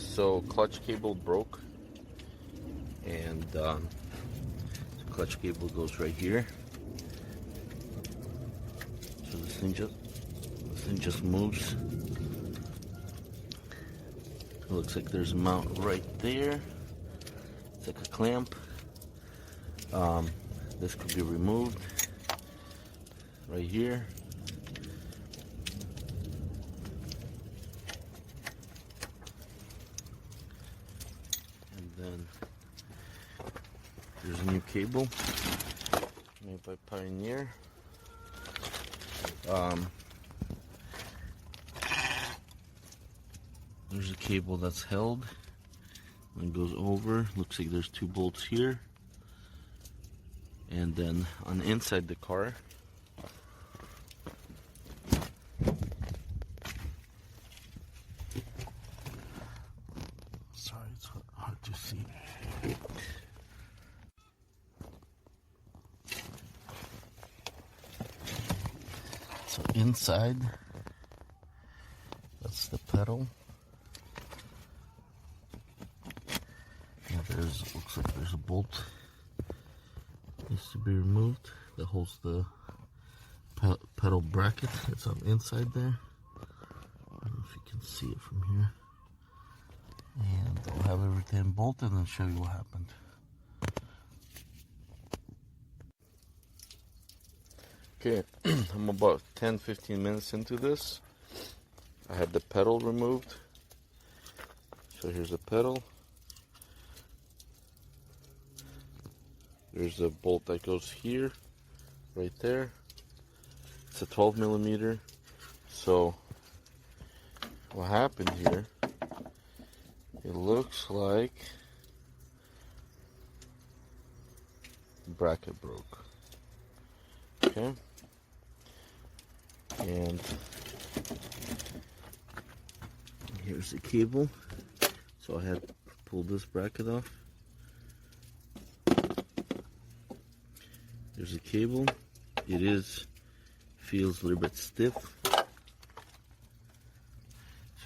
So clutch cable broke, and the clutch cable goes right here. So this thing just moves. It looks like there's a mount right there. It's like a clamp. This could be removed right here. And then there's a new cable made by Pioneer. There's a cable that's held and goes over. Looks like there's two bolts here. And then on the inside the car, sorry, it's hard to see. So inside, that's the pedal. And looks like there's a bolt needs to be removed that holds the pedal bracket. It's on the inside there. I don't know if you can see it from here. And I'll have everything bolted and show you what happened. Okay, I'm about 10-15 minutes into this. I had the pedal removed. So here's the pedal. There's a bolt that goes here, right there. It's a 12 millimeter. So what happened here, it looks like the bracket broke. Okay. And here's the cable. So I had to pull this bracket off. There's a cable. It feels a little bit stiff. So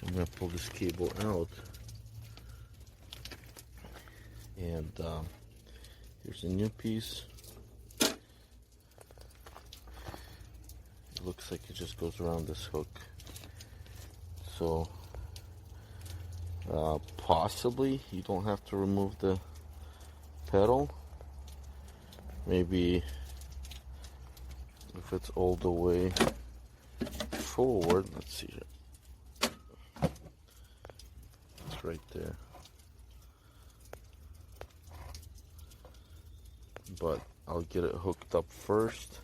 I'm going to pull this cable out. And here's a new piece. It looks like it just goes around this hook. So possibly you don't have to remove the pedal. Maybe if it's all the way forward, let's see here. It's right there. But I'll get it hooked up first.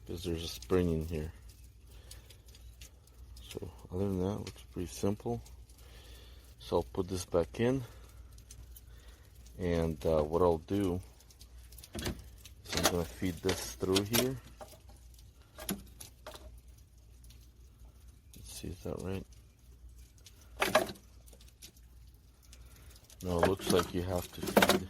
Because there's a spring in here. So other than that, it looks pretty simple. So I'll put this back in, and what I'll do is I'm going to feed this through here. Let's see, is that right? No, it looks like you have to feed.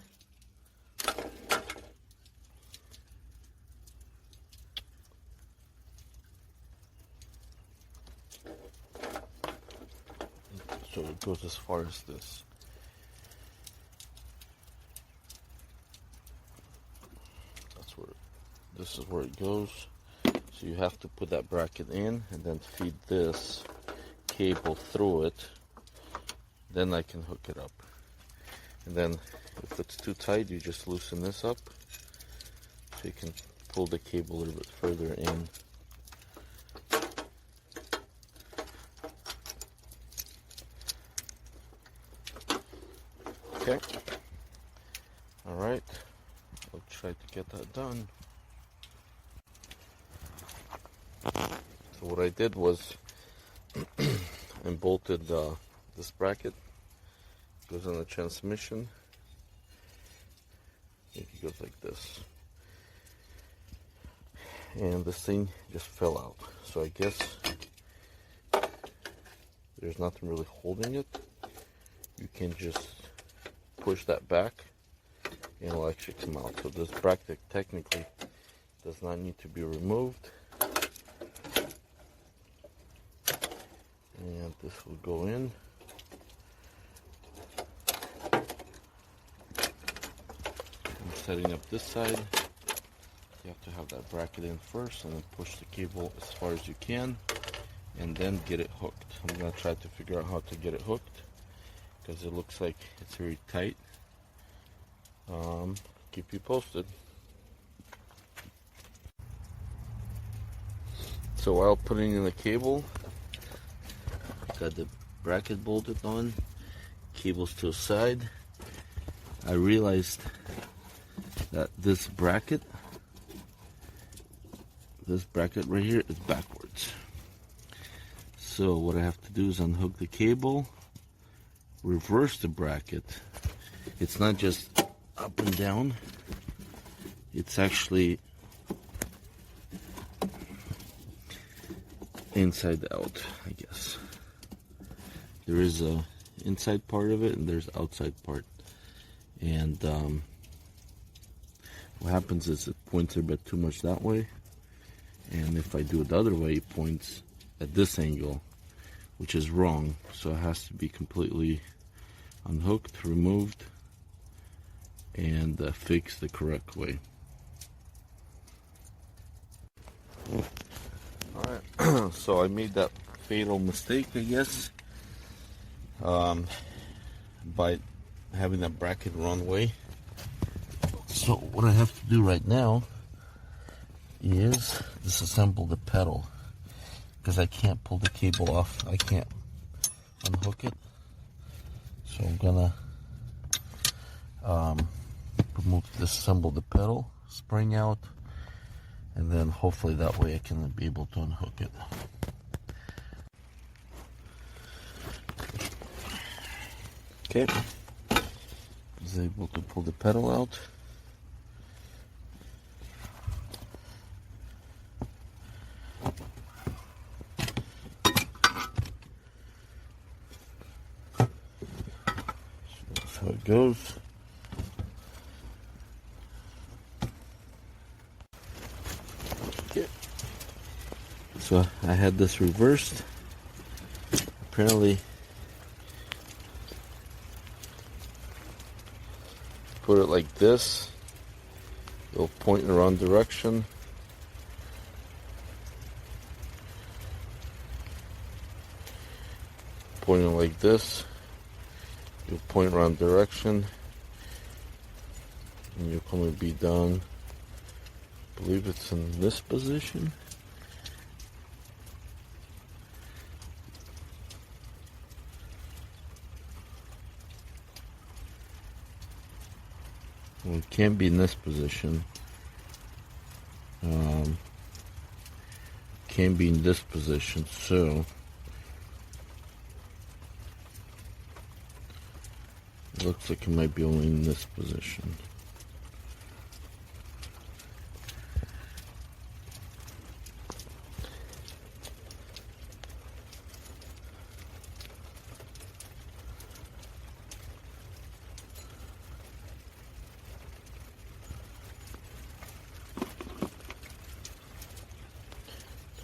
So it goes as far as this. This is where it goes. So you have to put that bracket in and then feed this cable through it. Then I can hook it up. And then if it's too tight, you just loosen this up. So you can pull the cable a little bit further in. Okay. Alright. I'll try to get that done. So what I did was I bolted this bracket. It goes on the transmission. It goes like this. And this thing just fell out. So I guess there's nothing really holding it. you can just push that back and it'll actually come out. So this bracket technically does not need to be removed. And this will go in. I'm setting up this side. You have to have that bracket in first and then push the cable as far as you can and then get it hooked. I'm going to try to figure out how to get it hooked because it looks like it's very tight. Keep you posted. So while putting in the cable, got the bracket bolted on, cables to the side. I realized that this bracket right here is backwards. So what I have to do is unhook the cable, reverse the bracket. It's not just up and down, it's actually inside out, I guess. There is a inside part of it and there's outside part. And what happens is it points a bit too much that way. And if I do it the other way, it points at this angle, which is wrong. So it has to be completely unhooked, removed, and fixed the correct way. Alright, so I made that fatal mistake, I guess, by having that bracket the wrong way. So what I have to do right now is disassemble the pedal because I can't pull the cable off. I can't unhook it. So I'm gonna disassemble the pedal, spring out, and then hopefully that way I can be able to unhook it. Okay, I was able to pull the pedal out. That's how it goes. Okay. So I had this reversed. Apparently, put it like this, it'll point in the wrong direction. Pointing like this, you'll point wrong direction, and you'll probably be down, I believe it's in this position. Well, it can't be in this position. Can't be in this position, so it looks like it might be only in this position.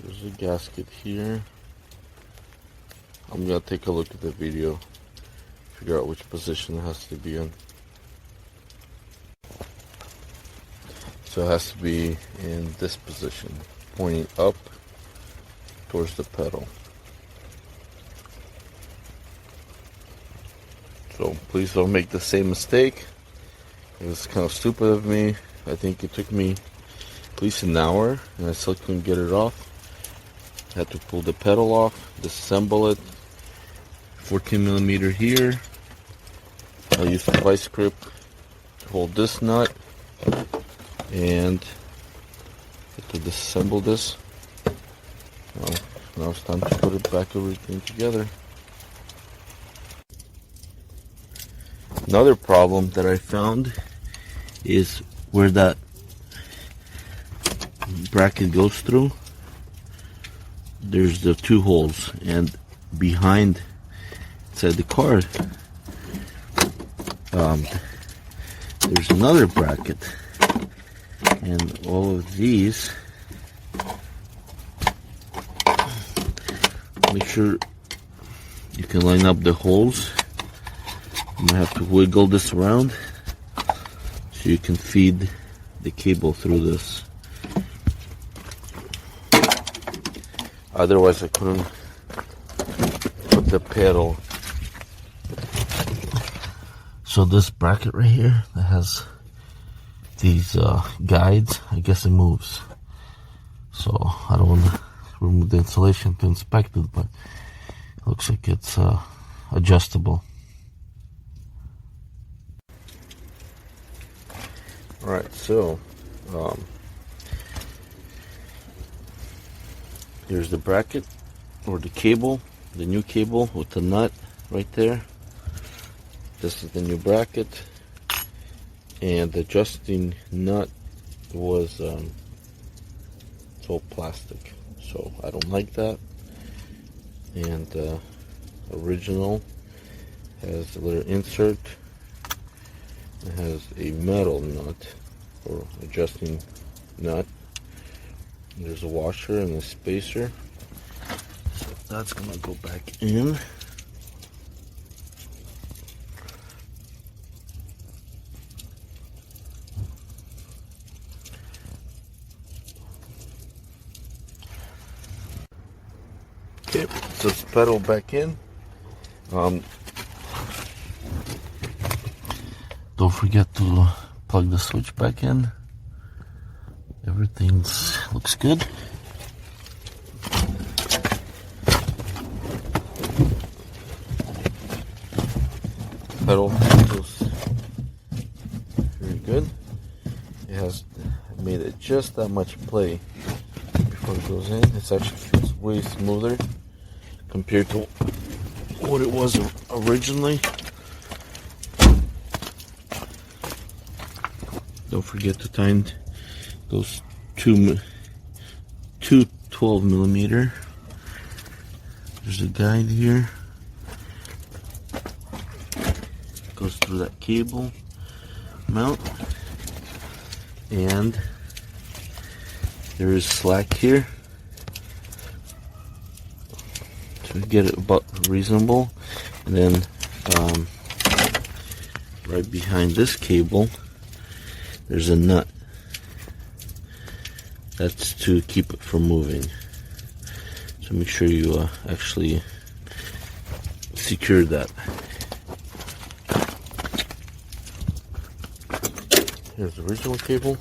There's a gasket here. I'm gonna take a look at the video, figure out which position it has to be in. So it has to be in this position, pointing up towards the pedal. So please don't make the same mistake. It was kind of stupid of me. I think it took me at least an hour and I still couldn't get it off. Had to pull the pedal off, disassemble it. 14mm here. I'll use the vice grip to hold this nut and to disassemble this. Well, now it's time to put it back everything together. Another problem that I found is where that bracket goes through. There's the two holes, and behind inside the car there's another bracket, and all of these, make sure you can line up the holes. I'm gonna have to wiggle this around so you can feed the cable through this. Otherwise I couldn't put the pedal. So this bracket right here that has these guides, I guess it moves. So I don't want to remove the insulation to inspect it, but it looks like it's adjustable. Alright, so here's the bracket or the cable, the new cable with the nut right there. This is the new bracket, and the adjusting nut was it's all plastic, so I don't like that. And original has a little insert. It has a metal nut or adjusting nut. There's a washer and a spacer, so that's gonna go back in. Okay, so it's pedal back in. Don't forget to plug the switch back in. Everything looks good. Pedal feels very good. It has made it just that much play before it goes in. It actually feels way smoother compared to what it was originally. Don't forget to tighten those two 12 millimeter. There's a guide here. Goes through that cable mount, and there is slack here. So we get it about reasonable, and then right behind this cable there's a nut. That's to keep it from moving. So make sure you actually secure that. Here's the original cable.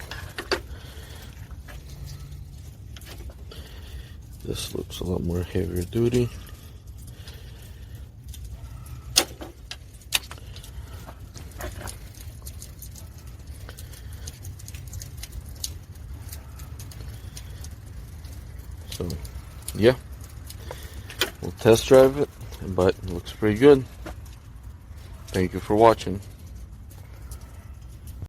This looks a lot more heavier duty. So, yeah, we'll test drive it, but it looks pretty good. Thank you for watching.